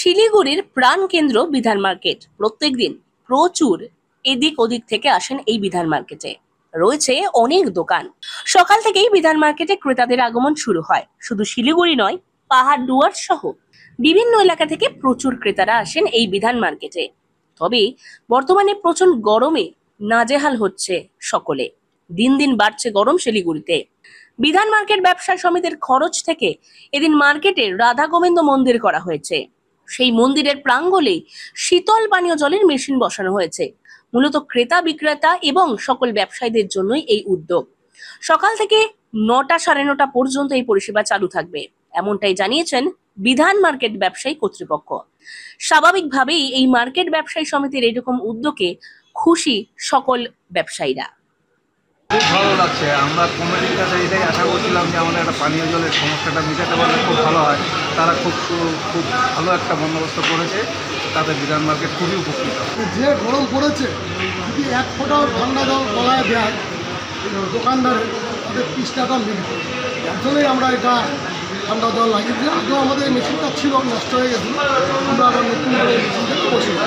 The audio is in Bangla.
শিলিগুড়ির প্রাণকেন্দ্র বিধান মার্কেট। প্রত্যেকদিন প্রচুর এদিক ওদিক থেকে আসেন এই বিধান মার্কেটে। রয়েছে অনেক দোকান। সকাল থেকেই বিধান মার্কেটে ক্রেতাদের আগমন শুরু হয়। শুধু শিলিগুড়ি নয়, পাহাড়ডুয়ার সহ বিভিন্ন এলাকা থেকে প্রচুর ক্রেতারা আসেন এই বিধান মার্কেটে। তবে বর্তমানে প্রচন্ড গরমে নাজেহাল হচ্ছে সকলে। দিন দিন বাড়ছে গরম শিলিগুড়িতে। বিধান মার্কেট ব্যবসা সমিতির খরচ থেকে এদিন মার্কেটে রাধা গোবিন্দ মন্দির করা হয়েছে। সেই মন্দিরের প্রাঙ্গণে শীতল পানীয় জলের মেশিন বসানো হয়েছে। মূলত ক্রেতা বিক্রেতা এবং সকল ব্যবসায়ীদের জন্যই এই উদ্যোগ। সকাল থেকে 9টা সাড়ে 9টা পর্যন্ত এই পরিষেবা চালু থাকবে, এমনটাই জানিয়েছেন বিধান মার্কেট ব্যবসায়ী কর্তৃপক্ষ। স্বাভাবিকভাবেই এই মার্কেট ব্যবসায়ী সমিতির এরকম উদ্যোগে খুশি সকল ব্যবসায়ীরা। খুব ভালো লাগছে। আমরা কমিটির কাছে এটাই আশা করছিলাম যে আমাদের একটা পানীয় জলের সমস্যাটা মেটাতে পারলে খুব ভালো হয়। তারা খুব ভালো একটা বন্দোবস্ত করেছে, তাদের বিধান মার্কেট খুবই উপকৃত। যে গরম পড়েছে, যদি এক ফোঁটাও ঠান্ডা জল গলায় দেয় দোকানদারে, তাদের 30 টাকা মিলবে। এর জন্যই আমরা এটা ঠান্ডা জল লাগিয়েছি। আগেও আমাদের এই মেশিনটা ছিল, নষ্ট হয়ে গেছিল। আমরা আবার নতুন করে মেশিনটাকে বসিয়ে